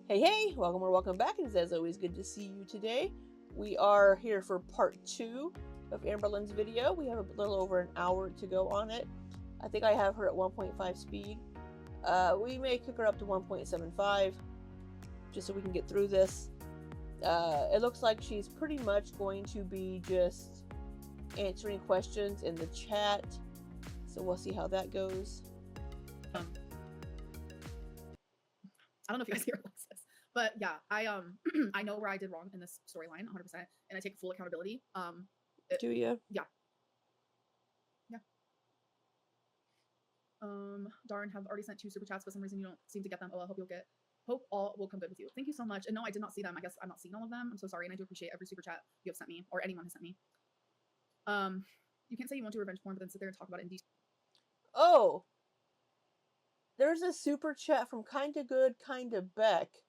Hey, welcome or welcome back. It's as always good to see you today. We are here for part 2 of Amberlynn's video. We have a little over an hour to go on it. I think I have her at 1.5 speed. We may kick her up to 1.75 just so we can get through this. It looks like she's pretty much going to be just answering questions in the chat. So we'll see how that goes. I don't know if you guys hear this, but yeah, I I know where I did wrong in this storyline 100%, and I take full accountability. Do you? Yeah. Darn, have already sent 2 super chats, but for some reason you don't seem to get them. Oh, I hope all will come good with you. Thank you so much. And no, I did not see them. I guess I'm not seeing all of them. I'm so sorry, and I do appreciate every super chat you have sent me, or anyone has sent me. You can't say you want to revenge porn, but then sit there and talk about it in detail. Oh, there's a super chat from Kinda Good, Kinda Beck.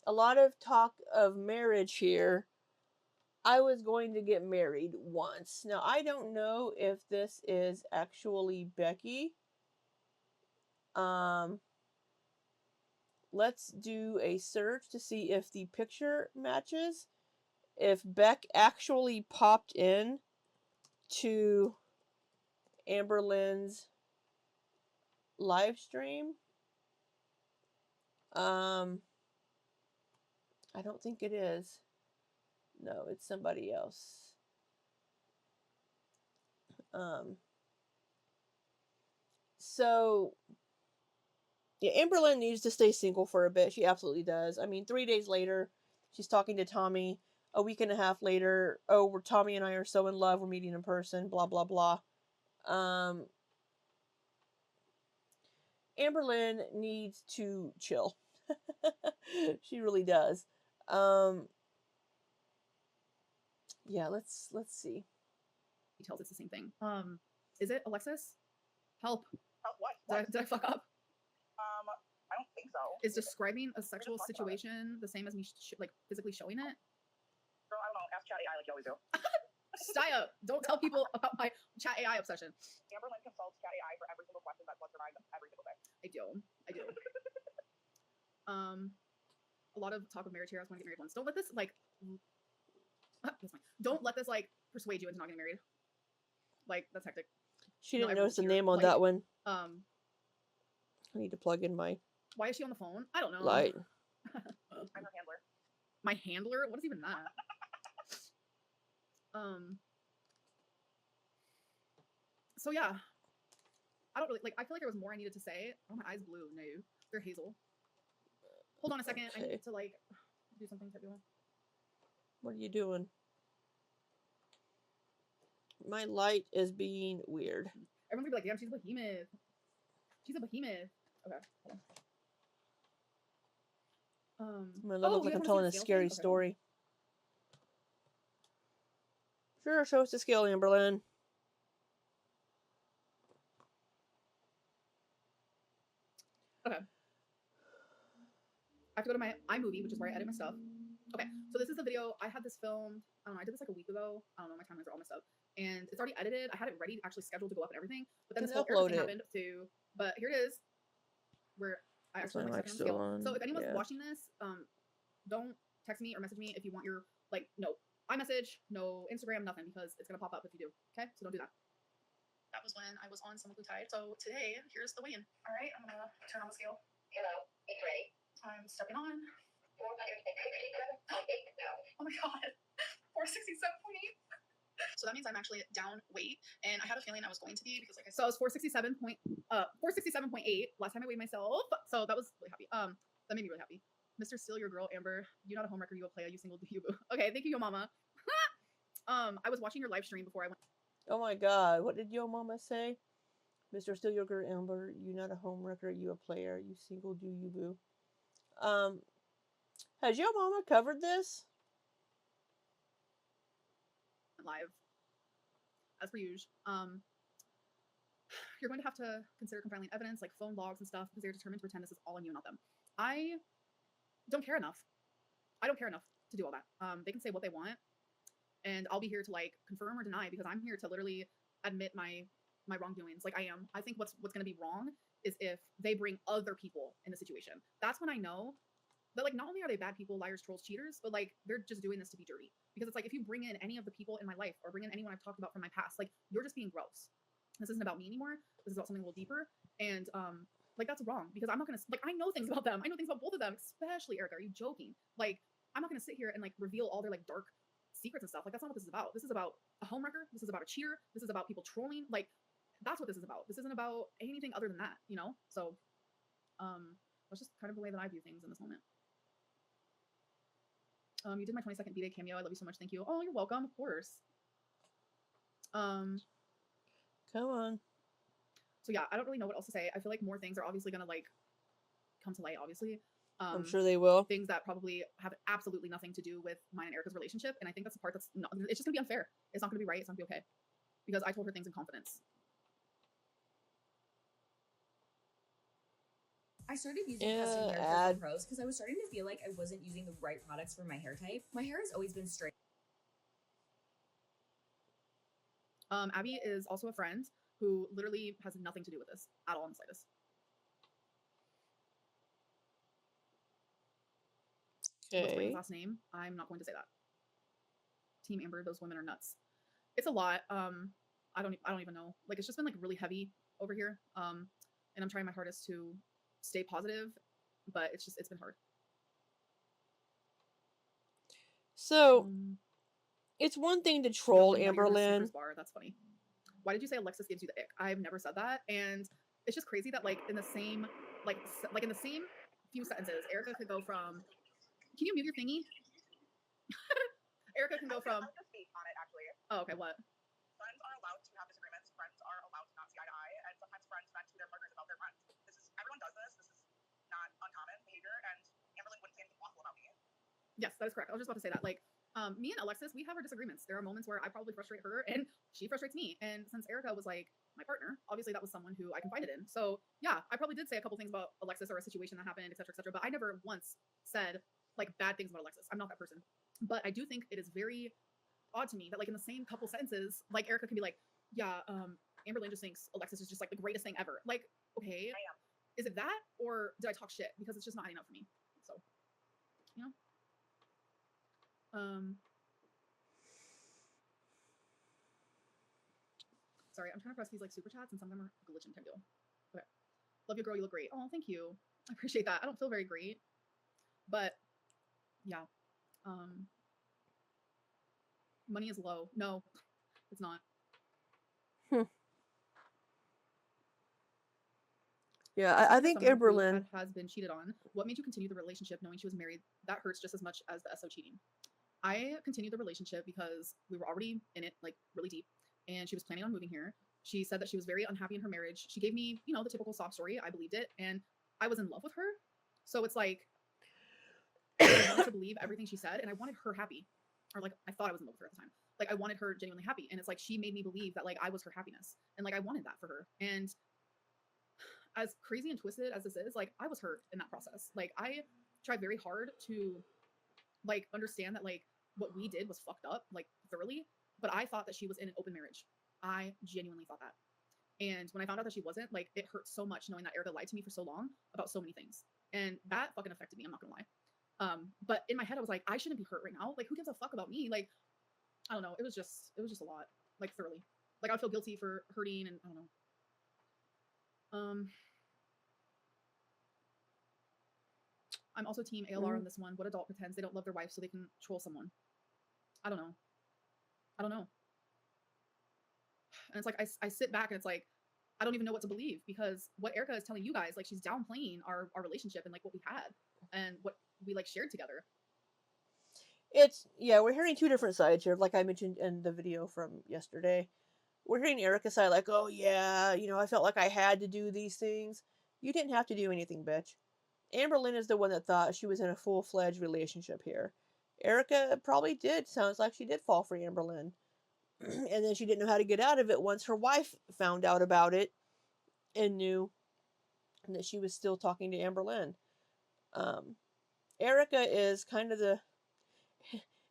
A lot of talk of marriage here. I was going to get married once. Now, I don't know if this is actually Becky. Let's do a search to see if the picture matches. If Beck actually popped in to Amberlynn's live stream. I don't think it is. No, it's somebody else. So yeah, Amberlynn needs to stay single for a bit. She absolutely does. I mean, 3 days later, she's talking to Tommy. A week and a half later, oh, Tommy and I are so in love. We're meeting in person. Blah blah blah. Amberlynn needs to chill. She really does. Yeah, let's see. Details, it's the same thing. Is it Alexis? Help. What? Did I fuck up? I don't think so. Is describing a sexual situation the same as me like physically showing it? Girl, I don't know. Ask Chat AI like you always do. Stop! Don't tell people about my Chat AI obsession. Amberlynn consults Chat AI for every single question that's what's her mind every single day. I do. A lot of talk of marriage here. I was going to get married once. Don't let this like. That's fine. Don't let this like persuade you into not getting married. Like that's hectic. She didn't notice the name on that one. I need to plug in my. Why is she on the phone? I don't know. Light. I'm her handler. My handler? What is even that? So yeah. I don't really like. I feel like there was more I needed to say. Oh, my eyes blue. No, they're hazel. Hold on a second. Okay. I need to like do something to do. What are you doing? My light is being weird. Everyone's gonna be like, "Damn, she's a behemoth. She's a behemoth." Okay. Hold on. I'm gonna look like I'm telling a scary story. Sure, show us the scale, Amberlynn. Okay. I have to go to my iMovie, which is where I edit my stuff. Okay, so this is the video. I had this filmed. I don't know. I did this like a week ago. I don't know. My timelines are all messed up, and it's already edited. I had it ready, actually scheduled to go up and everything. But then this whole error thing happened too. But here it is, where I actually have my stuff on scale. So if anyone's watching this, don't text me or message me if you want your no iMessage, no Instagram, nothing, because it's gonna pop up if you do. Okay, so don't do that. That was when I was on semaglutide. So today, here's the weigh-in. All right, I'm gonna turn on the scale. Hello, it's ready. I'm stepping on. 467.8 pounds. Oh my god, 467.8. So that means I'm actually down weight, and I had a feeling I was going to be because, like I said, I was 467.8 last time I weighed myself. So that was really happy. That made me really happy. Mr. Steal Your Girl, Amber. You not a homewrecker, you a player. You single, do you boo? Okay, thank you, Yo Mama. I was watching your live stream before I went. Oh my god, what did Yo Mama say? Mr. Steal Your Girl, Amber. You not a homewrecker, you a player. You single, do you boo? Has Yo Mama covered this? Live. As per usual. You're going to have to consider compiling evidence like phone logs and stuff because they're determined to pretend this is all on you, not them. I don't care enough. I don't care enough to do all that. They can say what they want, and I'll be here to like confirm or deny because I'm here to literally admit my wrongdoings. Like I am. I think what's going to be wrong is if they bring other people in the situation. That's when I know But like, not only are they bad people, liars, trolls, cheaters, but like they're just doing this to be dirty. Because it's like, if you bring in any of the people in my life or bring in anyone I've talked about from my past, like you're just being gross. This isn't about me anymore. This is about something a little deeper. And like that's wrong, because I'm not gonna, like, I know things about them. I know things about both of them, especially Erica. Are you joking? Like, I'm not gonna sit here and like reveal all their like dark secrets and stuff. Like, that's not what this is about. This is about a homewrecker. This is about a cheater. This is about people trolling. Like, that's what this is about. This isn't about anything other than that, you know? So that's just kind of the way that I view things in this moment. You did my 22nd B-Day cameo. I love you so much. Thank you. Oh, you're welcome. Of course. Come on. So yeah, I don't really know what else to say. I feel like more things are obviously gonna like come to light, obviously. I'm sure they will. Things that probably have absolutely nothing to do with mine and Erica's relationship. And I think that's the part that's not, it's just gonna be unfair. It's not gonna be right. It's not gonna be okay. Because I told her things in confidence. I started using custom hair for pros because I was starting to feel like I wasn't using the right products for my hair type. My hair has always been straight. Abby is also a friend who literally has nothing to do with this at all in the slightest. Okay. What's Brittany's last name? I'm not going to say that. Team Amber, those women are nuts. It's a lot. I don't even know. Like, it's just been like really heavy over here. And I'm trying my hardest to stay positive, but it's been hard. So it's one thing to troll Amberlynn. That's funny. Why did you say Alexis gives you the ick? I've never said that, and it's just crazy that like in the same in the same few sentences, Erica could go from. Can you mute your thingy? Erica can go from. I'll just speak on it, actually. Oh, okay. What? Friends are allowed to have disagreements. Friends are allowed to not see eye to eye, and sometimes friends vent to their partners about their friends. Everyone does this. This is not uncommon behavior, and Amberlynn wouldn't say anything awful about me. Yes, that is correct. I was just about to say that. Like, me and Alexis, we have our disagreements. There are moments where I probably frustrate her and she frustrates me. And since Erica was like my partner, obviously that was someone who I confided in. So yeah, I probably did say a couple things about Alexis or a situation that happened, etc., etc. But I never once said like bad things about Alexis. I'm not that person. But I do think it is very odd to me that like in the same couple sentences, like Erica can be like, yeah, Amberlynn just thinks Alexis is just like the greatest thing ever. Like, okay, is it that, or did I talk shit? Because it's just not adding up for me. So, you know. Sorry, I'm trying to press these like super chats and some of them are glitching. Time to go. Okay. Love you, girl. You look great. Oh, thank you. I appreciate that. I don't feel very great, but yeah. Money is low. No, it's not. Yeah, I think Amberlynn has been cheated on. What made you continue the relationship knowing she was married? That hurts just as much as the SO cheating. I continued the relationship because we were already in it, like really deep, and she was planning on moving here. She said that she was very unhappy in her marriage. She gave me, you know, the typical sob story. I believed it, and I was in love with her. So it's like I wanted to believe everything she said, and I wanted her happy, or like I thought I was in love with her at the time. Like I wanted her genuinely happy, and it's like she made me believe that like I was her happiness, and like I wanted that for her. And as crazy and twisted as this is, like I was hurt in that process. Like I tried very hard to like understand that like what we did was fucked up, like thoroughly, but I thought that she was in an open marriage. I genuinely thought that. And when I found out that she wasn't, like it hurt so much knowing that Erica lied to me for so long about so many things. And that fucking affected me, I'm not gonna lie. But in my head I was like, I shouldn't be hurt right now. Like who gives a fuck about me? Like I don't know, it was just a lot, like thoroughly. Like I would feel guilty for hurting, and I don't know. I'm also team ALR on this one. What adult pretends they don't love their wife so they can troll someone? I don't know. And it's like I sit back and it's like I don't even know what to believe, because what Erica is telling you guys, like she's downplaying our relationship and like what we had and what we like shared together. We're hearing two different sides here. Like I mentioned in the video from yesterday, we're hearing Erica's side like, oh yeah, you know, I felt like I had to do these things. You didn't have to do anything, bitch. Amberlynn is the one that thought she was in a full-fledged relationship here. Erica probably sounds like she did fall for Amberlynn. And then she didn't know how to get out of it once her wife found out about it and knew that she was still talking to Amberlynn. Erica is kind of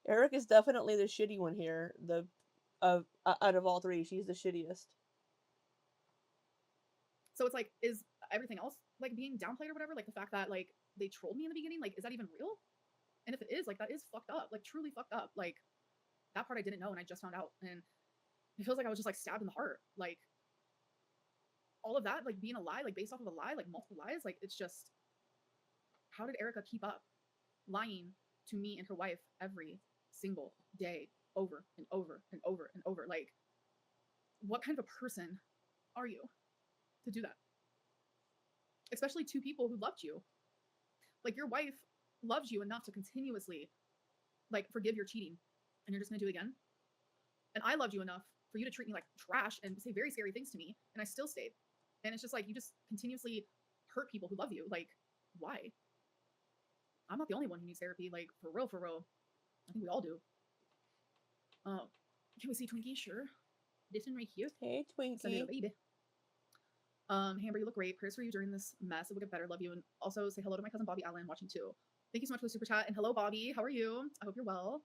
Erica's definitely the shitty one here. Out of all three, she's the shittiest. So it's like, everything else like being downplayed or whatever, like the fact that like they trolled me in the beginning, like is that even real? And if it is, like that is fucked up, like truly fucked up. Like that part I didn't know and I just found out, and it feels like I was just like stabbed in the heart. Like all of that, like being a lie, like based off of a lie, like multiple lies, like it's just, how did Erica keep up lying to me and her wife every single day, over and over and over and over? Like, what kind of a person are you to do that? Especially two people who loved you. Like your wife loves you enough to continuously like forgive your cheating, and you're just gonna do it again. And I loved you enough for you to treat me like trash and say very scary things to me, and I still stayed. And it's just like you just continuously hurt people who love you. Like, why? I'm not the only one who needs therapy. Like, for real, for real. I think we all do. Can we see Twinkie? Sure. This one right here. Hey, Twinkie. Baby. Amber, you look great. Prayers for you during this mess. It will get better. Love you. And also say hello to my cousin Bobby Allen watching too. Thank you so much for the super chat. And hello, Bobby. How are you? I hope you're well.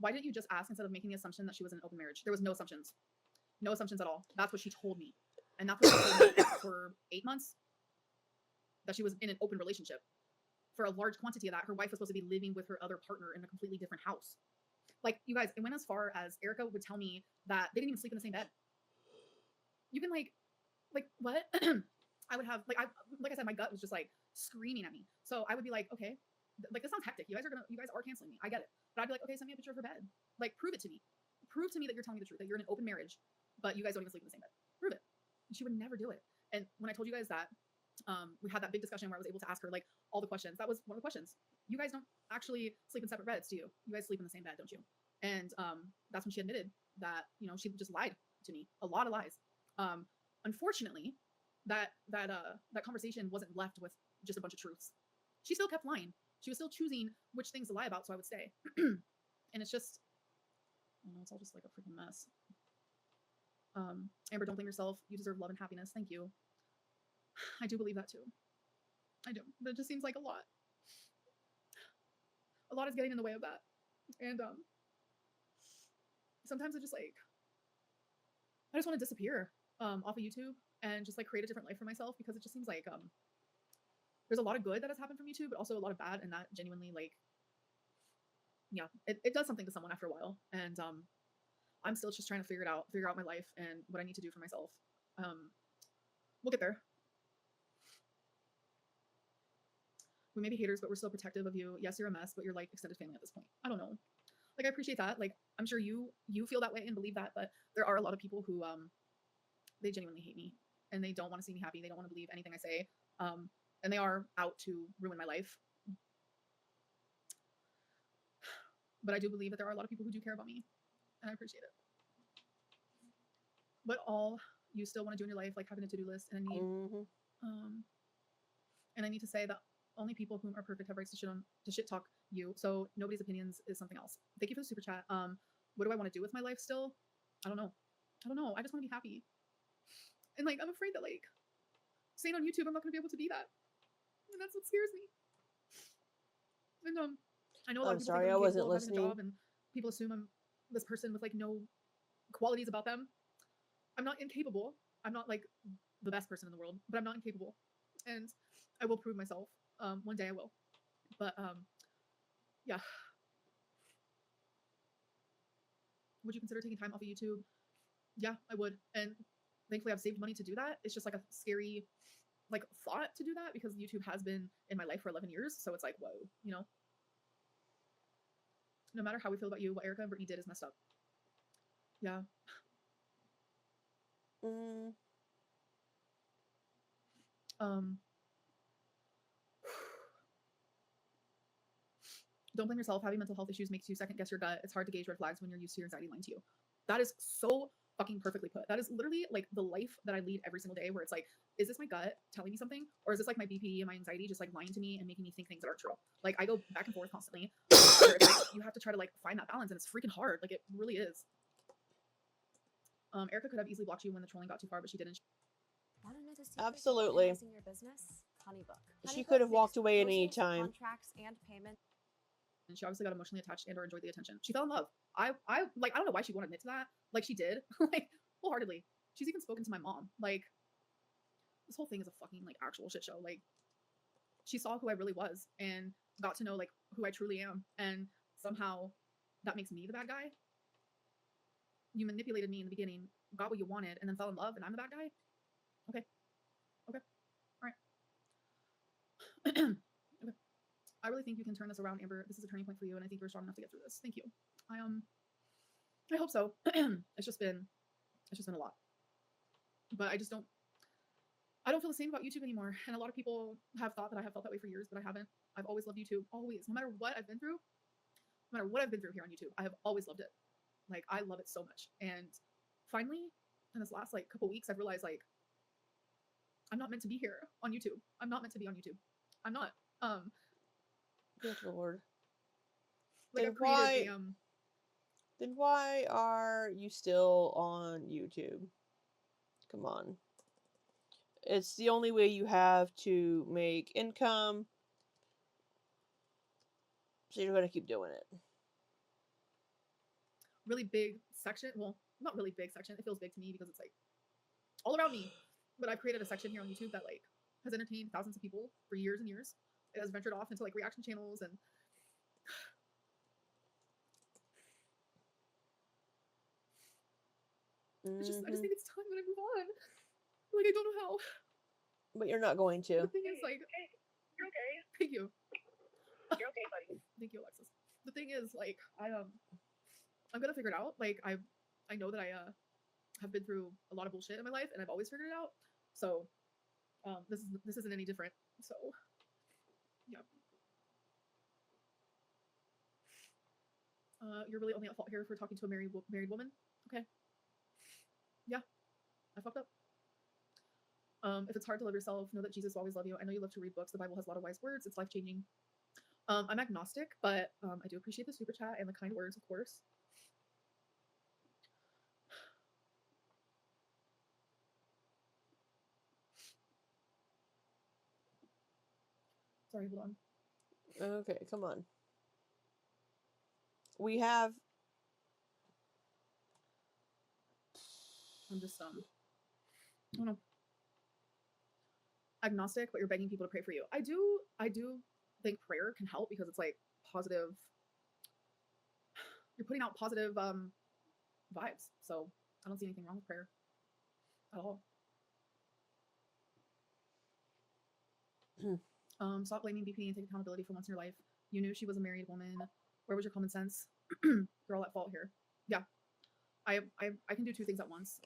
Why didn't you just ask instead of making the assumption that she was in an open marriage? There was no assumptions. No assumptions at all. That's what she told me. And that's what she told me for 8 months. That she was in an open relationship. For a large quantity of that, her wife was supposed to be living with her other partner in a completely different house. Like, you guys, it went as far as Erica would tell me that they didn't even sleep in the same bed. You can like what? I would have like I said, my gut was just like screaming at me. So I would be like, okay, like this sounds hectic. You guys are canceling me. I get it. But I'd be like, okay, send me a picture of her bed. Like, prove it to me. Prove to me that you're telling me the truth, that you're in an open marriage, but you guys don't even sleep in the same bed. Prove it. And she would never do it. And when I told you guys that, we had that big discussion where I was able to ask her like all the questions. That was one of the questions. You guys don't actually sleep in separate beds, do you? You guys sleep in the same bed, don't you? And that's when she admitted that, you know, she just lied to me. A lot of lies. Unfortunately, that conversation wasn't left with just a bunch of truths. She still kept lying. She was still choosing which things to lie about, so I would stay. And it's just, I don't know, it's all just like a freaking mess. Amber, don't blame yourself. You deserve love and happiness. Thank you. I do believe that too. I do. But it just seems like a lot. A lot is getting in the way of that. And sometimes I just like, I just want to disappear off of YouTube and just like create a different life for myself, because it just seems like there's a lot of good that has happened from YouTube, but also a lot of bad, and that genuinely like, yeah, it does something to someone after a while. And I'm still just trying to figure out my life and what I need to do for myself. We'll get there. We may be haters, but we're still protective of you. Yes, you're a mess, but you're like extended family at this point. I don't know. Like, I appreciate that. Like, I'm sure you feel that way and believe that, but there are a lot of people who they genuinely hate me and they don't want to see me happy. They don't want to believe anything I say. And they are out to ruin my life. But I do believe that there are a lot of people who do care about me, and I appreciate it. But all you still want to do in your life, like having a to-do list, and I need, and I need to say that only people whom are perfect have rights to shit talk you. So nobody's opinions is something else. Thank you for the super chat. What do I want to do with my life still? I don't know. I just want to be happy. And like, I'm afraid that like staying on YouTube, I'm not going to be able to be that. And that's what scares me. And I know a lot of people sorry, think I'm I wasn't capable of having a listening. job, and people assume I'm this person with like no qualities about them. I'm not incapable. I'm not like the best person in the world, but I'm not incapable. And I will prove myself. One day I will. But yeah. Would you consider taking time off of YouTube? Yeah, I would. And thankfully I've saved money to do that. It's just like a scary like thought to do that, because YouTube has been in my life for 11 years. So it's like, whoa, you know? No matter how we feel about you, what Erica and Brittany did is messed up. Yeah. Don't blame yourself. Having mental health issues makes you second guess your gut. It's hard to gauge red flags when you're used to your anxiety lying to you. That is so fucking perfectly put. That is literally like the life that I lead every single day, where it's like, is this my gut telling me something? Or is this like my BP and my anxiety just like lying to me and making me think things that aren't true? Like, I go back and forth constantly. Where it's like, you have to try to like find that balance, and it's freaking hard. Like, it really is. Erica could have easily blocked you when the trolling got too far, but she didn't. Absolutely. Your business? Honeybook. She could have walked away at any time. Contracts and payments. And she obviously got emotionally attached and or enjoyed the attention. She fell in love. I don't know why she won't admit to that. Like, she did. Like, wholeheartedly. she's even spoken to my mom. Like, this whole thing is a fucking like actual shit show. Like, she saw who I really was and got to know like who I truly am, and somehow that makes me the bad guy. You manipulated me in the beginning, got what you wanted, and then fell in love, and I'm the bad guy. Okay, okay, all right. Okay. I really think you can turn this around, Amber. This is a turning point for you, and I think you're strong enough to get through this. Thank you. I hope so. It's just been a lot, but I don't feel the same about YouTube anymore. And a lot of people have thought that I have felt that way for years, but I haven't. I've always loved YouTube. Always. No matter what I've been through, here on YouTube, I have always loved it. Like, I love it so much. And finally, in this last like couple weeks, I've realized like I'm not meant to be here on YouTube. I'm not meant to be on YouTube. I'm not. Good Lord. Like, Then I've created then why are you still on YouTube? Come on. It's the only way you have to make income. So you're going to keep doing it. really big section. Well, not really big section. It feels big to me because it's like all around me. But I've created a section here on YouTube that like has entertained thousands of people for years and years. It has ventured off into like reaction channels and I just think it's time that I move on. Like, I don't know how. But you're not going to. The thing is, like, You're okay. thank you. You're okay, buddy. Thank you, Alexis. The thing is, like, I'm gonna figure it out. Like, I know that I have been through a lot of bullshit in my life, and I've always figured it out. So, this isn't any different. So, yeah. You're really only at fault here for talking to a married woman. Okay. Yeah, I fucked up. If it's hard to love yourself, know that Jesus will always love you. I know you love to read books. The Bible has a lot of wise words. It's life-changing. I'm agnostic, but I do appreciate the super chat and the kind words, of course. Sorry, hold on. Okay, come on. We have... I'm just, I don't know. Agnostic, but you're begging people to pray for you. I do think prayer can help because it's like positive. You're putting out positive vibes. So I don't see anything wrong with prayer at all. Stop blaming BP and take accountability for once in your life. You knew she was a married woman. Where was your common sense? You're all at fault here. Yeah. I can do two things at once.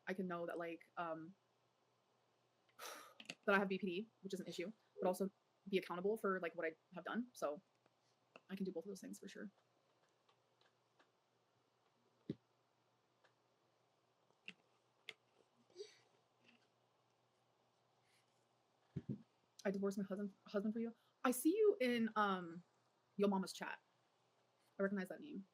I can know that like that I have BPD, which is an issue, but also be accountable for like what I have done. So I can do both of those things for sure. I divorced my husband for you. I see you in Yo Mama's chat. I recognize that name.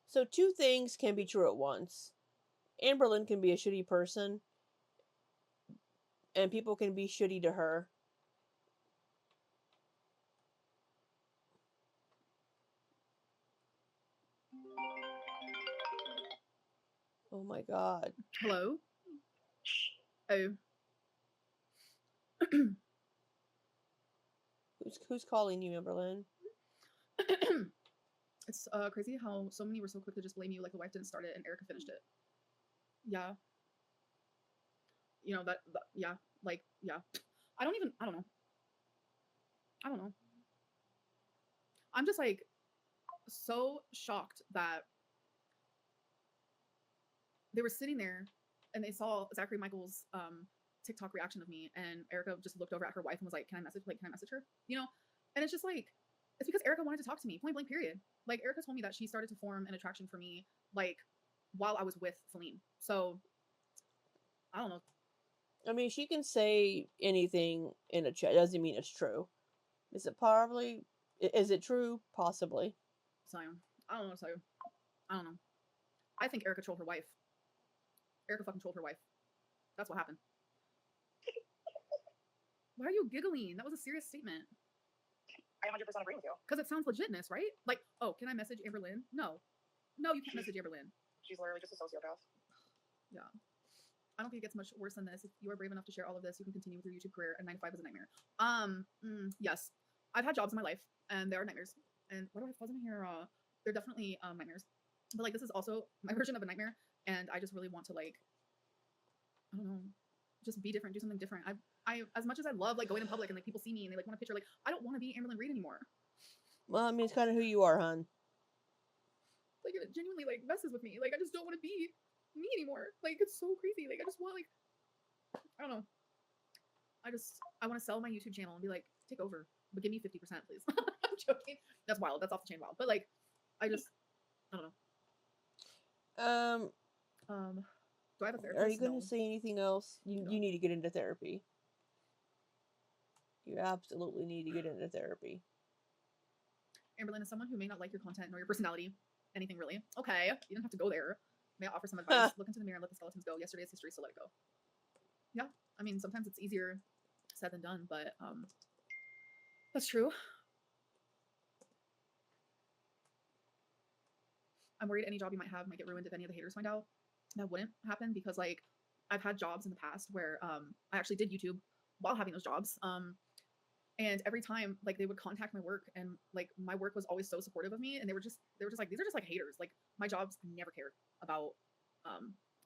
So two things can be true at once. Amberlynn can be a shitty person, and people can be shitty to her. Oh my god. Hello? Oh. Who's calling you, Amberlynn? It's crazy how so many were so quick to just blame you like the wife didn't start it and Erica finished it. Yeah. You know, yeah, like, yeah. I don't know. I'm just like so shocked that they were sitting there and they saw Zachary Michael's TikTok reaction of me, and Erica just looked over at her wife and was like, can I message her? You know? And it's just like, it's because Erica wanted to talk to me, point blank period. Like, Erica told me that she started to form an attraction for me, like, while I was with Feline. So, I don't know. I mean, she can say anything in a chat. Doesn't mean it's true. Is it true? Possibly. So, I don't know what to tell you. I don't know. I think Erica trolled her wife. Erica fucking trolled her wife. That's what happened. Why are you giggling? That was a serious statement. I 100% agree with you. Because it sounds legitness, right? Like, oh, can I message Amberlynn? No. No, you can't message Amberlynn. She's literally just a sociopath. Yeah. I don't think it gets much worse than this. If you are brave enough to share all of this, you can continue with your YouTube career, and 9 to 5 is a nightmare. Yes. I've had jobs in my life, and they are nightmares. And why do I have fuzz in here? They're definitely nightmares. But, like, this is also my version of a nightmare, and I just really want to, like, I don't know, just be different, do something different. I as much as I love, like, going in public and, like, people see me and they, like, want a picture, like, I don't want to be Amberlynn Reed anymore. Well, I mean, it's kind of who you are, hon. Like, it genuinely, like, messes with me. Like, I just don't want to be me anymore. Like, it's so crazy. Like, I just want, like, I don't know. I want to sell my YouTube channel and be like, take over, but give me 50%, please. I'm joking. That's wild. That's off the chain wild. But, like, I don't know. Do I have a therapist? Are you going to No. say anything else? You need to get into therapy. You absolutely need to get into therapy. Amberlynn is someone who may not like your content nor your personality. Anything really. Okay, you don't have to go there. May I offer some advice? Look into the mirror and let the skeletons go. Yesterday is history, so let it go. Yeah, I mean, sometimes it's easier said than done, but that's true. I'm worried any job you might have might get ruined if any of the haters find out. That wouldn't happen because, like, I've had jobs in the past where I actually did YouTube while having those jobs. And every time, like, they would contact my work, and, like, my work was always so supportive of me, and they were just like, these are just, like, haters. Like, my jobs never cared about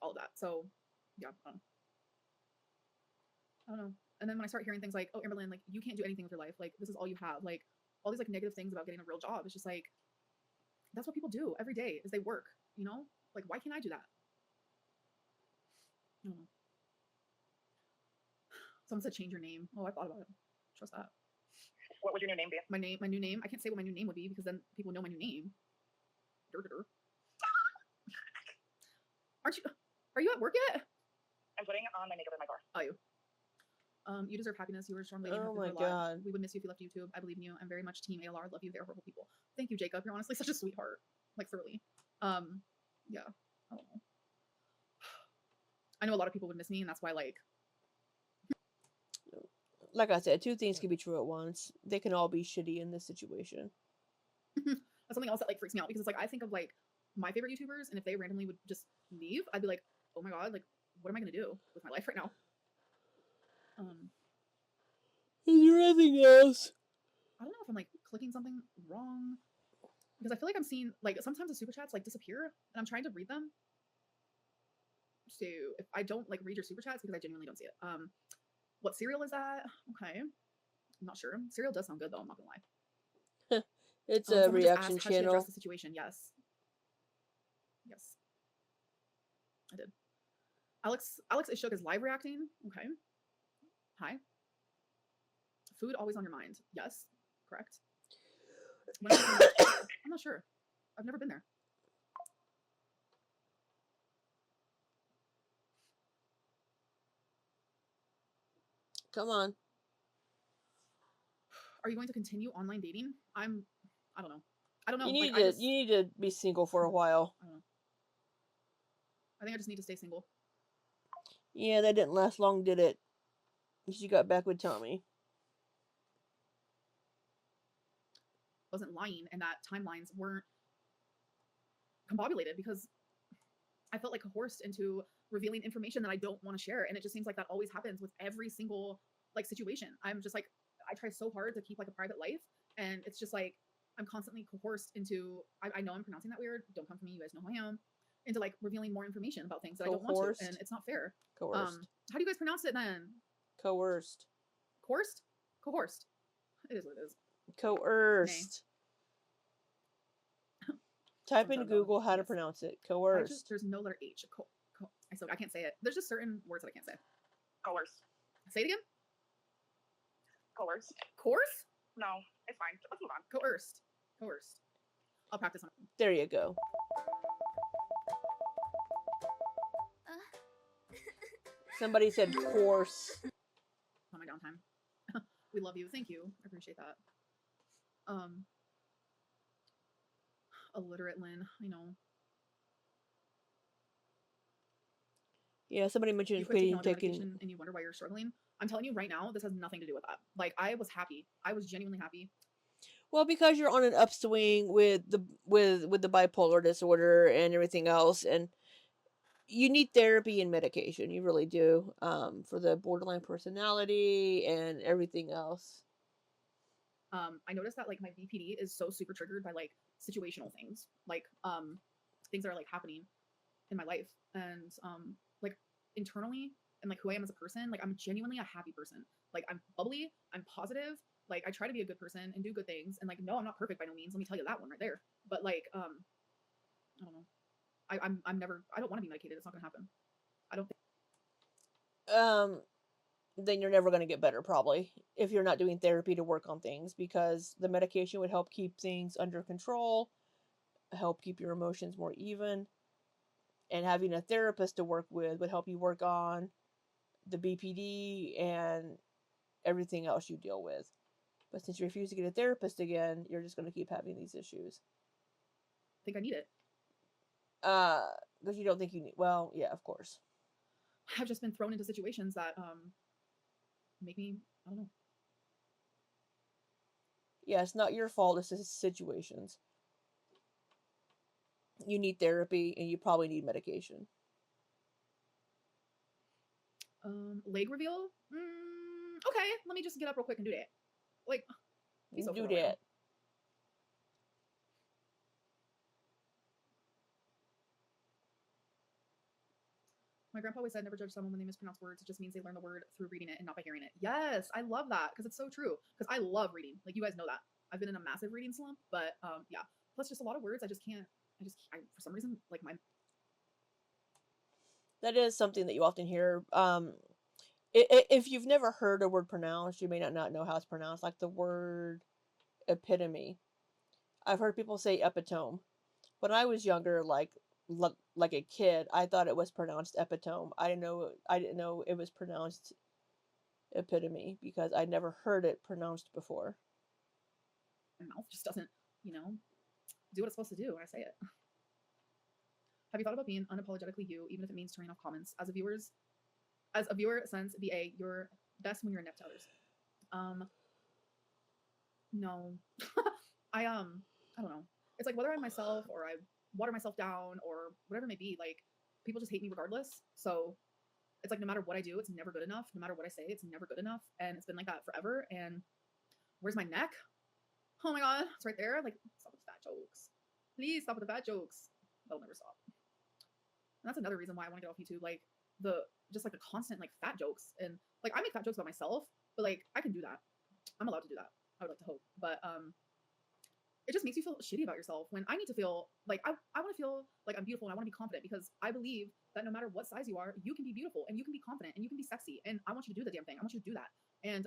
all of that. So yeah, I don't know. And then when I start hearing things like, oh, Amberlynn, like, you can't do anything with your life, like, this is all you have, like, all these, like, negative things about getting a real job, it's just like, that's what people do every day is they work, you know? Like, why can't I do that? I don't know. Someone said change your name. Oh, I thought about it. Trust that. What would your new name be? My new name. I can't say what my new name would be because then people know my new name. Are you at work yet? I'm putting on my makeup in my car. Oh, you deserve happiness. You were a strong lady. Oh my God. We would miss you if you left YouTube. I believe in you. I'm very much team ALR. Love you. They're horrible people. Thank you, Jacob. You're honestly such a sweetheart. Like, thoroughly. Yeah. I don't know. I know a lot of people would miss me, and that's why, like I said, two things can be true at once. They can all be shitty in this situation. That's something else that, like, freaks me out because it's like I think of, like, my favorite YouTubers, and if they randomly would just leave, I'd be like, oh my God, like, what am I gonna do with my life right now? Is there anything else? I don't know if I'm, like, clicking something wrong because I feel like I'm seeing, like, sometimes the super chats, like, disappear, and I'm trying to read them. So if I don't, like, read your super chats because I genuinely don't see it. What cereal is that? Okay, I'm not sure. Cereal does sound good though. I'm not gonna lie. It's a reaction channel. How should I address the situation? Yes. I did. Alex is shook is live reacting. Okay. Hi. Food always on your mind. Yes. Correct. I'm not sure. I've never been there. Come on. Are you going to continue online dating? I don't know. I don't know. You need like, you need to be single for a while. I don't know. I think I just need to stay single. Yeah, that didn't last long, did it? She got back with Tommy. Wasn't lying, and that timelines weren't combobulated because I felt like coerced into revealing information that I don't want to share, and it just seems like that always happens with every single, like, situation. I'm just like, I try so hard to keep, like, a private life, and it's just like I'm constantly coerced into. I know I'm pronouncing that weird. Don't come for me. You guys know who I am. Into, like, revealing more information about things that I don't want to, and it's not fair. Coerced. How do you guys pronounce it then? Coerced. Coerced? Coerced. It is what it is. Coerced. Type into Google how to pronounce it. Coerced. There's no letter H. I can't say it. There's just certain words that I can't say. Coerced. Say it again. Coerced. Coerce? No, it's fine. Let's move on. Coerced. I'll practice on it. There you go. Somebody said course. On my downtime. We love you. Thank you. I appreciate that. Illiterate Lynn. I know. Yeah, somebody mentioned You quit taking all your taking. medication and you wonder why you're struggling. I'm telling you right now, this has nothing to do with that. Like, I was happy. I was genuinely happy. Well, because you're on an upswing with the bipolar disorder and everything else, and you need therapy and medication. You really do, for the borderline personality and everything else. I noticed that like my BPD is so super triggered by like situational things, like things that are like happening in my life, and like internally and like who I am as a person. Like I'm genuinely a happy person. Like I'm bubbly, I'm positive. Like I try to be a good person and do good things. And like no, I'm not perfect by no means. Let me tell you that one right there. But like I don't know. I'm never. I don't want to be medicated. It's not gonna happen. I don't think. Then you're never going to get better, probably, if you're not doing therapy to work on things, because the medication would help keep things under control, help keep your emotions more even, and having a therapist to work with would help you work on the BPD and everything else you deal with. But since you refuse to get a therapist again, you're just going to keep having these issues. I think I need it. Because you don't think you need. Well, yeah, of course. I've just been thrown into situations that make me. I don't know. Yeah, it's not your fault. It's the situations. You need therapy, and you probably need medication. Leg reveal. Okay, let me just get up real quick and do that. Like, So do that. My grandpa always said, never judge someone when they mispronounce words. It just means they learn the word through reading it and not by hearing it. Yes, I love that because it's so true. Because I love reading. Like, you guys know that. I've been in a massive reading slump, but yeah. Plus, just a lot of words I just can't. For some reason, like my. That is something that you often hear. If you've never heard a word pronounced, you may not know how it's pronounced. Like the word epitome. I've heard people say epitome. When I was younger, like a kid, I thought it was pronounced epitome. I didn't know it was pronounced epitome because I'd never heard it pronounced before. My mouth just doesn't, do what it's supposed to do when I say it. Have you thought about being unapologetically you, even if it means turning off comments? As a viewer, sense BA, you're best when you're inept to others. No. I don't know. It's like whether I'm myself or I water myself down or whatever it may be, like people just hate me regardless. So it's like no matter what I do, it's never good enough. No matter what I say, it's never good enough. And it's been like that forever. And where's my neck? Oh my god, it's right there. Like, stop with the fat jokes. Please stop with the fat jokes. They'll never stop. And that's another reason why I want to get off YouTube. Like the constant like fat jokes. And like I make fat jokes about myself, but like I can do that. I'm allowed to do that. I would like to hope. But it just makes you feel shitty about yourself when I need to feel like I want to feel like I'm beautiful and I want to be confident because I believe that no matter what size you are, you can be beautiful and you can be confident and you can be sexy. And I want you to do the damn thing. I want you to do that. And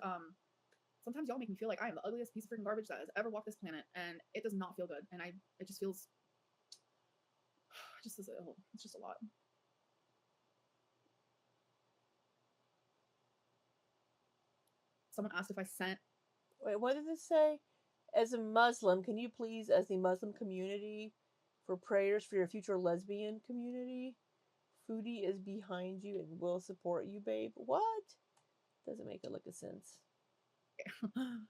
sometimes y'all make me feel like I am the ugliest piece of freaking garbage that has ever walked this planet. And it does not feel good. And it just feels, it's just a lot. Someone asked if I sent. Wait, what did it say? As a Muslim, can you please, as the Muslim community, for prayers for your future lesbian community? Foodie is behind you and will support you, babe. What? Doesn't make a lick of sense.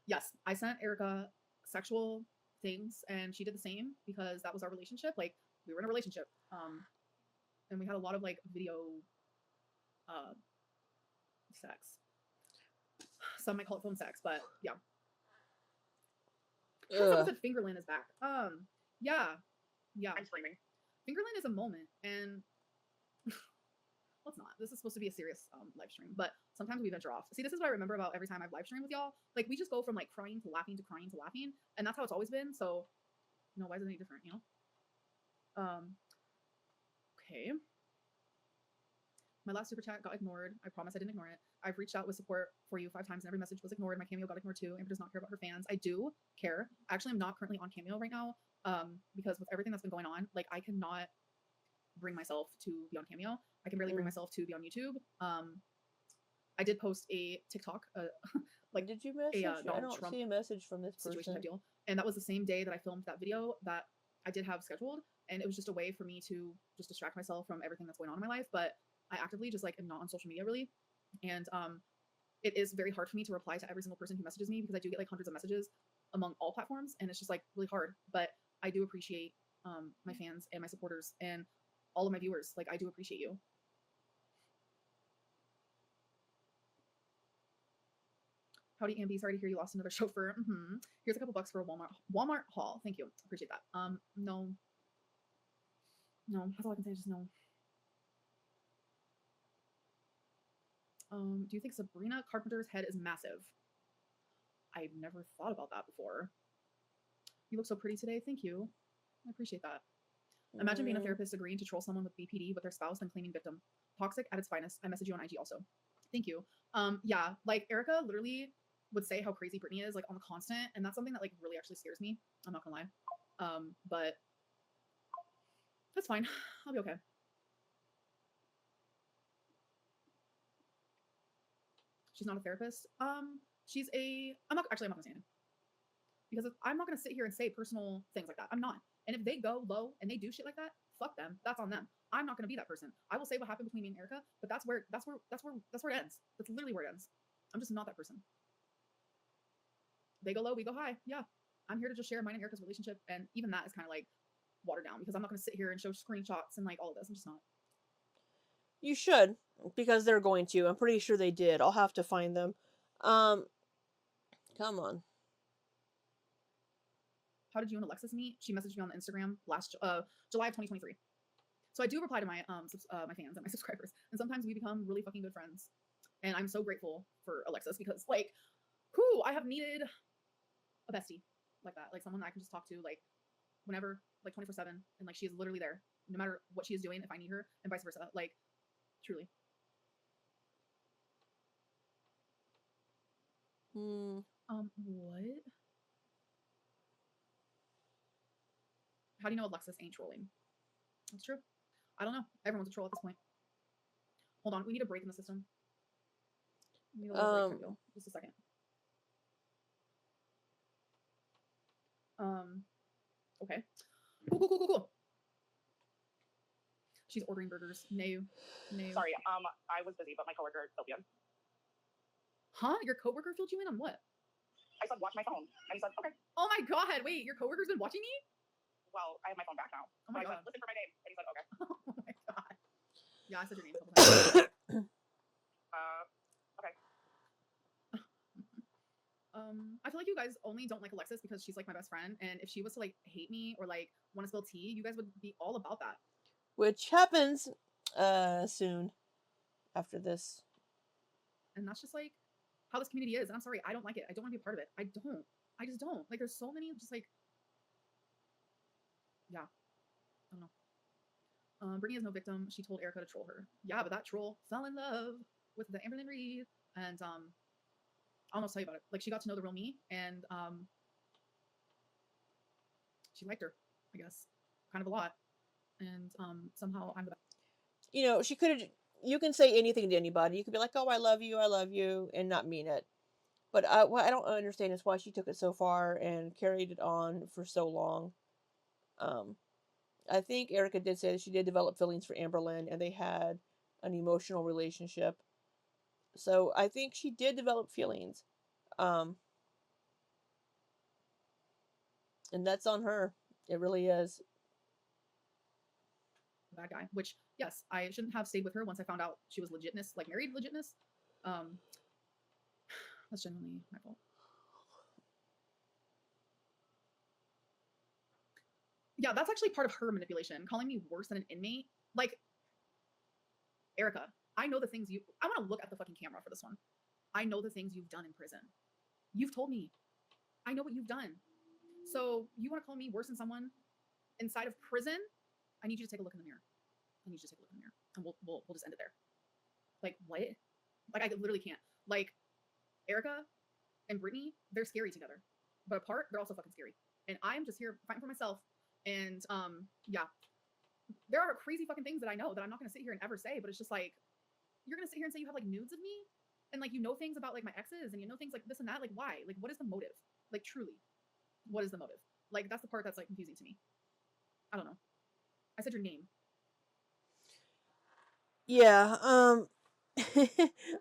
Yes, I sent Erica sexual things and she did the same because that was our relationship. Like we were in a relationship. And we had a lot of like video sex. Some might call it phone sex, but yeah. Someone said Fingerlyn is back. Yeah. I'm screaming. Fingerlyn is a moment, and let's not. This is supposed to be a serious live stream, but sometimes we venture off. See, this is what I remember about every time I've live streamed with y'all. Like we just go from like crying to laughing to crying to laughing, and that's how it's always been. So, why is it any different? Okay. My last super chat got ignored. I promise I didn't ignore it. I've reached out with support for you 5 times and every message was ignored. My Cameo got ignored too. Amber does not care about her fans. I do care. Actually, I'm not currently on Cameo right now because with everything that's been going on, like I cannot bring myself to be on Cameo. I can barely bring myself to be on YouTube. I did post a TikTok. Like, did you message? I don't see a message from this situation person. type deal. And that was the same day that I filmed that video that I did have scheduled. And it was just a way for me to just distract myself from everything that's going on in my life. But I actively just like am not on social media really, and it is very hard for me to reply to every single person who messages me because I do get like hundreds of messages among all platforms, and it's just like really hard. But I do appreciate my fans and my supporters and all of my viewers. Like I do appreciate you. Howdy, Ambi. Sorry to hear you lost another chauffeur. Here's a couple bucks for a Walmart haul. Thank you. Appreciate that. No. That's all I can say. Just no. Do you think Sabrina Carpenter's head is massive? I've never thought about that before. You look so pretty today. Thank you. I appreciate that. Imagine being a therapist agreeing to troll someone with BPD with their spouse then claiming victim. Toxic at its finest. I message you on IG also. Thank you. Yeah, like Erica literally would say how crazy Brittany is like on the constant, and that's something that like really actually scares me. I'm not gonna lie. But that's fine. I'll be okay. She's not a therapist. She's a. I'm not gonna say anything because I'm not gonna sit here and say personal things like that. I'm not. And if they go low and they do shit like that, fuck them. That's on them. I'm not gonna be that person. I will say what happened between me and Erica, but that's where it ends. That's literally where it ends. I'm just not that person. They go low, we go high. Yeah, I'm here to just share mine and Erica's relationship, and even that is kind of like watered down because I'm not gonna sit here and show screenshots and like all of this. I'm just not. You should, because they're going to. I'm pretty sure they did. I'll have to find them. Come on. How did you and Alexis meet? She messaged me on the Instagram last July of 2023. So I do reply to my my fans and my subscribers, and sometimes we become really fucking good friends. And I'm so grateful for Alexis because like, I have needed a bestie like that, like someone that I can just talk to like whenever, like 24/7, and like she is literally there no matter what she is doing if I need her, and vice versa. Like truly. What? How do you know Alexis ain't trolling? That's true. I don't know. Everyone's a troll at this point. Hold on. We need a break in the system. We need a little break. Just a second. Okay. Cool. She's ordering burgers. No. Sorry, I was busy, but my coworker filled you in. Huh? Your coworker filled you in on what? I said, watch my phone. And he said, okay. Oh my god, wait, your coworker's been watching me? Well, I have my phone back now. Oh my god. I said, listen for my name. And he said, okay. Oh my god. Yeah, I said your name a couple times. Okay. I feel like you guys only don't like Alexis because she's like my best friend, and if she was to like hate me or like want to spill tea, you guys would be all about that. Which happens soon after this. And that's just like how this community is. And I'm sorry, I don't like it. I don't want to be a part of it. I just don't. Like there's so many just like, yeah. I don't know. Brittany is no victim. She told Erica to troll her. Yeah, but that troll fell in love with the Amberlynn Reed, and I'll almost tell you about it. Like she got to know the real me, and she liked her, I guess, kind of a lot. And somehow I'm the best. You know, she could have. You can say anything to anybody. You could be like, "Oh, I love you," and not mean it. But what I don't understand is why she took it so far and carried it on for so long. I think Erica did say that she did develop feelings for Amberlynn, and they had an emotional relationship. So I think she did develop feelings, and that's on her. It really is. Bad guy, which yes, I shouldn't have stayed with her once I found out she was legitness, like married legitness. That's genuinely my fault. Yeah, that's actually part of her manipulation, calling me worse than an inmate. Like, Erica, I know the things I want to look at the fucking camera for this one. I know the things you've done in prison. You've told me. I know what you've done. So you want to call me worse than someone inside of prison? I need you to take a look in the mirror. And we'll just end it there. Like, what? Like, I literally can't. Like, Erica and Brittany, they're scary together. But apart, they're also fucking scary. And I'm just here fighting for myself. And, yeah. There are crazy fucking things that I know that I'm not going to sit here and ever say, but it's just like, you're going to sit here and say you have, like, nudes of me? And, like, you know things about, like, my exes, and you know things like this and that? Like, why? Like, what is the motive? Like, truly. What is the motive? Like, that's the part that's, like, confusing to me. I don't know. I said your name. Yeah,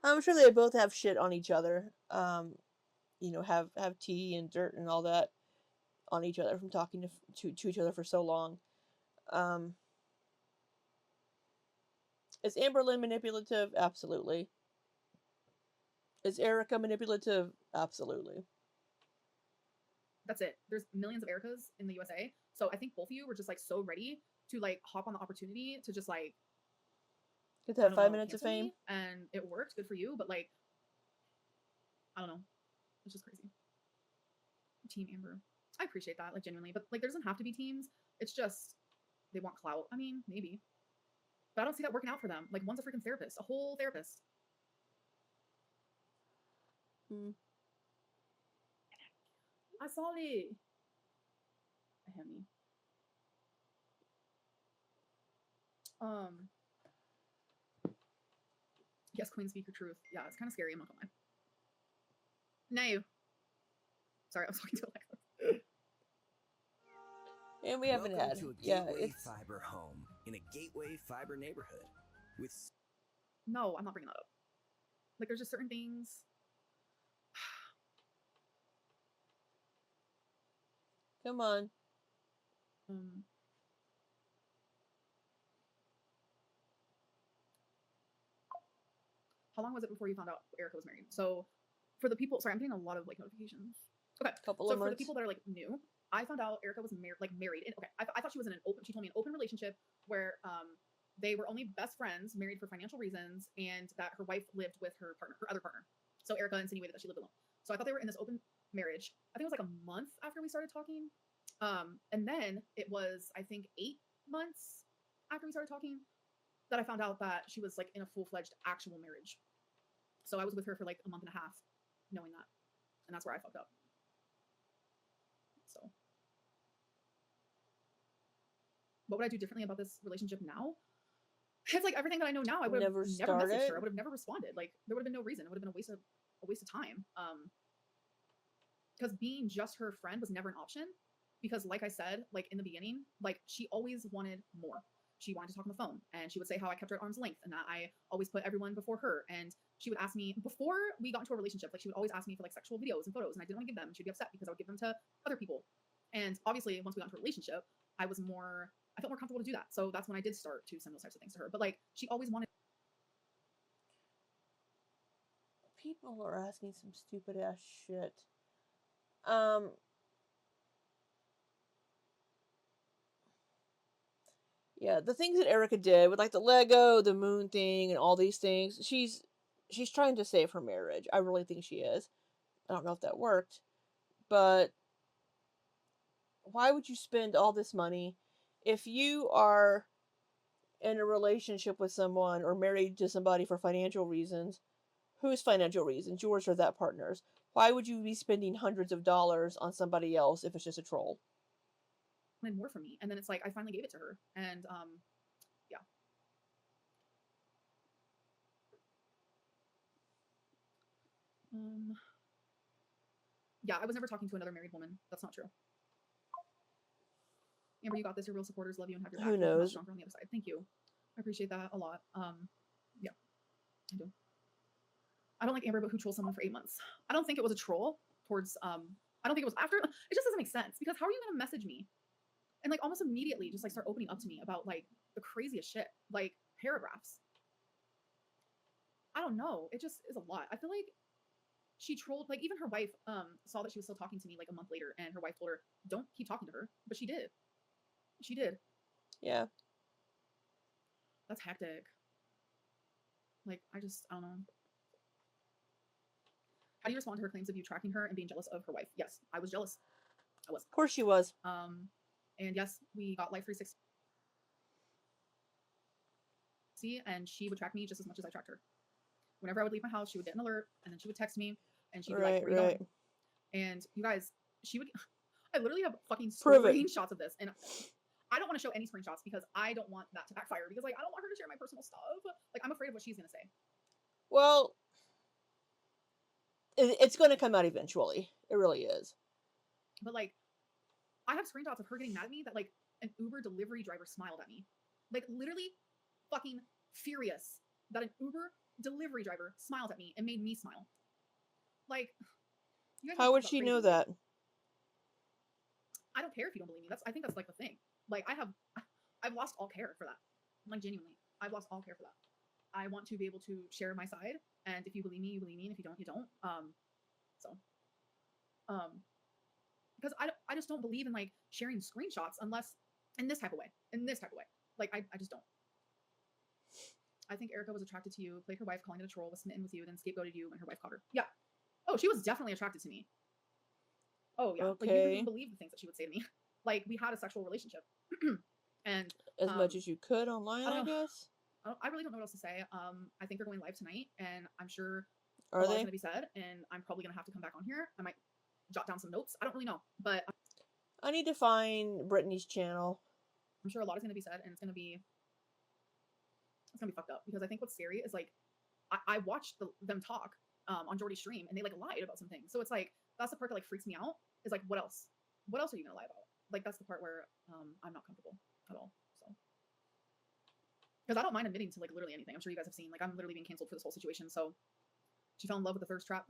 I'm sure they both have shit on each other. Have tea and dirt and all that on each other from talking to each other for so long. Um, is Amberlynn manipulative? Absolutely. Is Erica manipulative? Absolutely. That's it. There's millions of Ericas in the USA. So I think both of you were just like so ready to like hop on the opportunity to just like Get I that don't 5 minutes of cancel fame. me, and it worked. Good for you. But like, I don't know. It's just crazy. Team Amber. I appreciate that, like genuinely. But like, there doesn't have to be teams. It's just they want clout. I mean, maybe. But I don't see that working out for them. Like, one's a freaking therapist, a whole therapist. Hmm. I saw it. Hemi. Yes, Queen, speak your truth. Yeah, it's kind of scary. I'm not gonna lie. No. Sorry, I was talking to Alexa. And we haven't Welcome had. to a Yeah, Gateway it's Fiber home in a Gateway Fiber neighborhood with. No, I'm not bringing that up. Like, there's just certain things. come on. How long was it before you found out Erica was married? So, for the people, sorry, I'm getting a lot of like notifications. Okay, Couple so of for the months. people that are like new, I found out Erica was married. And okay, I thought she was in an open. She told me an open relationship where they were only best friends, married for financial reasons, and that her wife lived with her partner, her other partner. So Erica insinuated that she lived alone. So I thought they were in this open marriage. I think it was like a month after we started talking, and then it was I think 8 months after we started talking that I found out that she was like in a full-fledged actual marriage. So I was with her for like a month and a half, knowing that, and that's where I fucked up. So, what would I do differently about this relationship now? It's like everything that I know now. I would have never messaged her. I would have never responded. Like there would have been no reason. It would have been a waste of time. Because being just her friend was never an option. Because like I said, like in the beginning, like she always wanted more. She wanted to talk on the phone, and she would say how I kept her at arm's length and that I always put everyone before her. And she would ask me before we got into a relationship, like she would always ask me for like sexual videos and photos, and I didn't want to give them. She'd be upset because I would give them to other people. And obviously, once we got into a relationship, I felt more comfortable to do that. So that's when I did start to send those types of things to her. But like, she always wanted. People are asking some stupid ass shit. Yeah, the things that Erica did with like the Lego, the moon thing, and all these things, she's trying to save her marriage. I really think she is. I don't know if that worked, but why would you spend all this money if you are in a relationship with someone or married to somebody for financial reasons? Whose financial reasons? Yours or that partner's? Why would you be spending hundreds of dollars on somebody else if it's just a troll? More from me, and then it's like I finally gave it to her, and yeah. Yeah, I was never talking to another married woman. That's not true. Amber, you got this. Your real supporters love you and have your back. Who knows? Stronger on the other side. Thank you. I appreciate that a lot. Yeah, I do. I don't like Amber, but who trolled someone for 8 months? I don't think it was a troll towards. I don't think it was after. It just doesn't make sense because how are you gonna message me and like almost immediately just like start opening up to me about like the craziest shit, like paragraphs? I don't know. It just is a lot. I feel like she trolled, like even her wife saw that she was still talking to me like a month later, and her wife told her don't keep talking to her, but she did. Yeah, that's hectic. Like I don't know. How do you respond to her claims of you tracking her and being jealous of her wife? Yes, I was jealous. I was. of course she was. And yes, we got Life 360, and she would track me just as much as I tracked her. Whenever I would leave my house, she would get an alert, and then she would text me, and she'd be like, "Where are you going?" And you guys, she would. I literally have fucking screenshots of this, and I don't want to show any screenshots because I don't want that to backfire. Because like I don't want her to share my personal stuff. Like I'm afraid of what she's gonna say. Well, it's going to come out eventually. It really is. But like, I have screenshots of her getting mad at me that like an Uber delivery driver smiled at me, like literally, fucking furious that an Uber delivery driver smiled at me and made me smile. Like, you guys How would about she crazy. know that? I don't care if you don't believe me. I think that's like the thing. Like, I've lost all care for that. Like, genuinely, I've lost all care for that. I want to be able to share my side, and if you believe me, you believe me, and if you don't, you don't. Because I just don't believe in like sharing screenshots unless in this type of way. Like, I just don't. I think Erica was attracted to you, played her wife, calling it a troll, was smitten with you, then scapegoated you when her wife caught her. Yeah. Oh, she was definitely attracted to me. Oh yeah. Like, you wouldn't believe the things that she would say to me. Like, we had a sexual relationship. And as much as you could online, I guess. I really don't know what else to say. I think they're going live tonight, and I'm sure a lot's going to be said, and I'm probably going to have to come back on here. I might jot down some notes. I don't really know, but I need to find Brittany's channel. I'm sure a lot is going to be said, and it's going to be fucked up, because I think what's scary is like I watched them talk on Jordy's stream, and they like lied about some things. So it's like that's the part that like freaks me out. Is like, what else? What else are you going to lie about? Like, that's the part where I'm not comfortable at all. So. Because I don't mind admitting to like literally anything. I'm sure you guys have seen, like, I'm literally being canceled for this whole situation. So she fell in love with the thirst trap.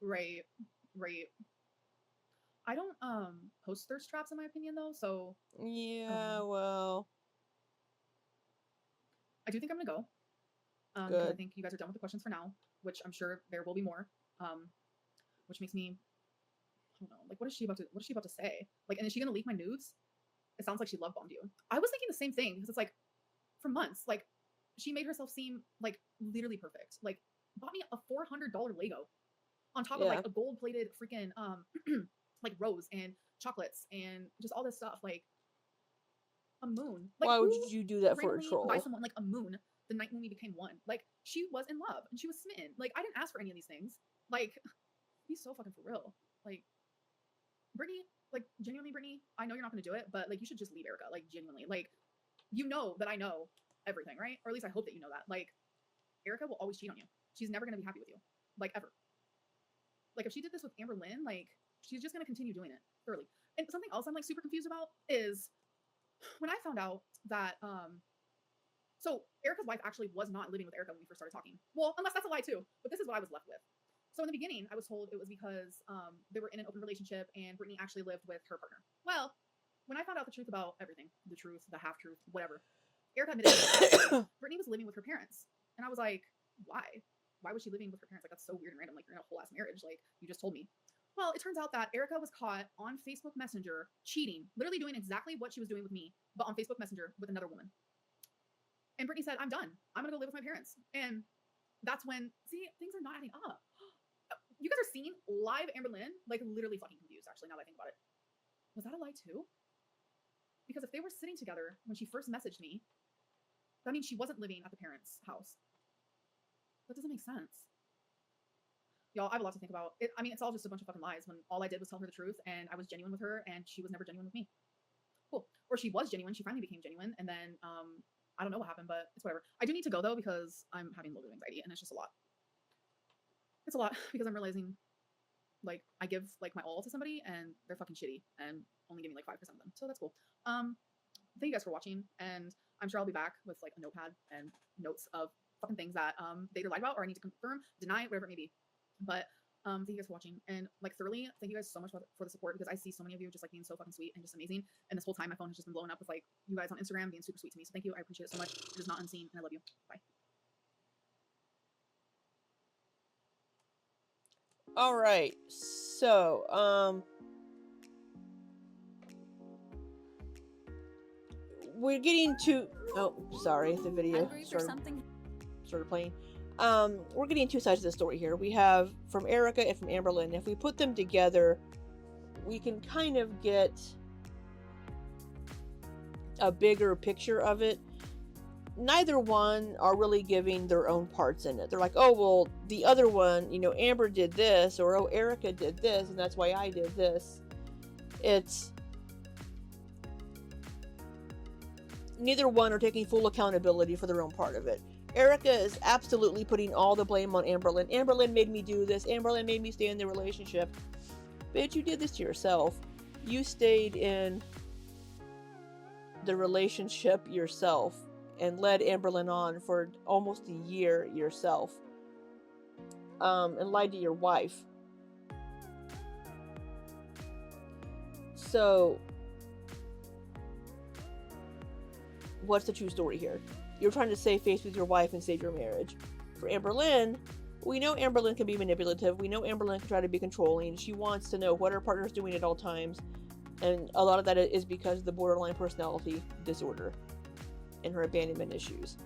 Right. I don't post thirst traps in my opinion though. So yeah, well, I do think I'm gonna go. Good. I think you guys are done with the questions for now, which I'm sure there will be more. Which makes me, I don't know, like, what is she about to say? Like, and is she gonna leak my nudes? It sounds like she love bombed you. I was thinking the same thing, because it's like, for months, like, she made herself seem like literally perfect. Like, bought me a $400 Lego on top of like a gold-plated freaking like rose and chocolates and just all this stuff. Like, a moon. Like, why would you do that for a troll? Buy someone like a moon the night when we became one. Like, she was in love and she was smitten. Like, I didn't ask for any of these things. Like, he's so fucking for real. Like, Brittany, like, genuinely, Brittany, I know you're not gonna do it, but like, you should just leave Erica. Like, genuinely, like, you know that I know everything, right? Or at least I hope that you know that. Like, Erica will always cheat on you. She's never gonna be happy with you, like, ever. Like, if she did this with Amberlynn, like, she's just gonna continue doing it thoroughly. And something else I'm like super confused about is when I found out that so Erica's wife actually was not living with Erica when we first started talking. Well, unless that's a lie too, but this is what I was left with. So in the beginning, I was told it was because they were in an open relationship and Brittany actually lived with her partner. Well, when I found out the truth about everything, the truth, the half-truth, whatever, Erica admitted that Brittany was living with her parents. And I was like, why? Why was she living with her parents? Like, that's so weird and random. Like, you're in a whole ass marriage. Like, you just told me. Well, it turns out that Erica was caught on Facebook Messenger cheating, literally doing exactly what she was doing with me, but on Facebook Messenger with another woman. And Brittany said, I'm done. I'm going to go live with my parents. And that's when, see, things are not adding up. You guys are seeing live Amberlynn, like, literally fucking confused, actually, now that I think about it. Was that a lie too? Because if they were sitting together when she first messaged me, that means she wasn't living at the parents' house. That doesn't make sense. Y'all, I have a lot to think about. I mean, it's all just a bunch of fucking lies when all I did was tell her the truth and I was genuine with her and she was never genuine with me. Cool. Or she was genuine. She finally became genuine. And then, I don't know what happened, but it's whatever. I do need to go though, because I'm having low anxiety and it's just a lot. It's a lot because I'm realizing, like, I give like my all to somebody and they're fucking shitty and only giving like 5% of them. So that's cool. Thank you guys for watching, and I'm sure I'll be back with like a notepad and notes of fucking things that they either lied about or I need to confirm, deny, whatever it may be. But thank you guys for watching, and like thoroughly thank you guys so much for the support, because I see so many of you just like being so fucking sweet and just amazing. And this whole time my phone has just been blowing up with like you guys on Instagram being super sweet to me. So thank you. I appreciate it so much. It is not unseen, and I love you. Bye. All right, so we're getting to, oh sorry, the video started playing. We're getting two sides of the story here. We have from Erica and from Amberlynn. If we put them together, we can kind of get a bigger picture of it. Neither one are really giving their own parts in it. They're like, oh, well, the other one, you know, Amber did this, or oh, Erica did this, and that's why I did this. It's neither one are taking full accountability for their own part of it. Erica is absolutely putting all the blame on Amberlynn. Amberlynn made me do this. Amberlynn made me stay in the relationship. Bitch, you did this to yourself. You stayed in the relationship yourself. and led Amberlynn on for almost a year yourself, and lied to your wife. So, what's the true story here? You're trying to save face with your wife and save your marriage. For Amberlynn, we know Amberlynn can be manipulative. We know Amberlynn can try to be controlling. She wants to know what her partner's doing at all times. And a lot of that is because of the borderline personality disorder and her abandonment issues.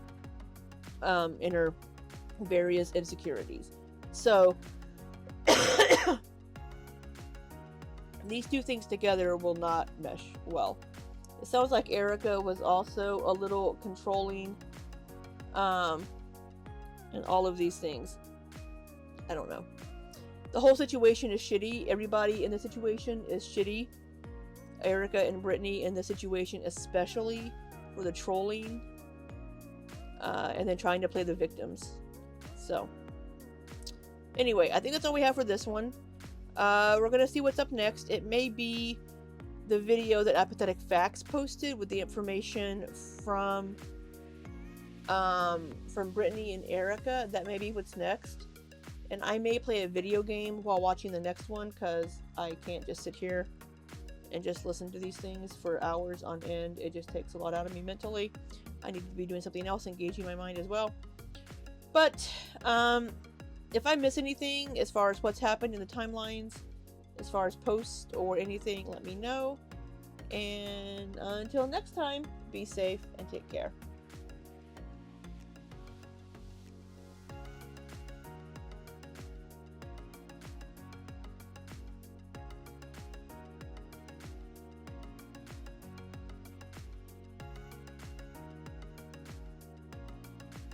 And her various insecurities. So, these two things together will not mesh well. It sounds like Erica was also a little controlling, and all of these things. I don't know. The whole situation is shitty. Everybody in the situation is shitty. Erica and Brittany in the situation, especially for the trolling, and then trying to play the victims. So, anyway, I think that's all we have for this one. We're gonna see what's up next. It may be the video that Apathetic Facts posted with the information from Brittany and Erica. That may be what's next. And I may play a video game while watching the next one, because I can't just sit here and just listen to these things for hours on end. It just takes a lot out of me mentally. I need to be doing something else, engaging my mind as well. But if I miss anything as far as what's happened in the timelines, as far as posts or anything, let me know. And until next time, be safe and take care.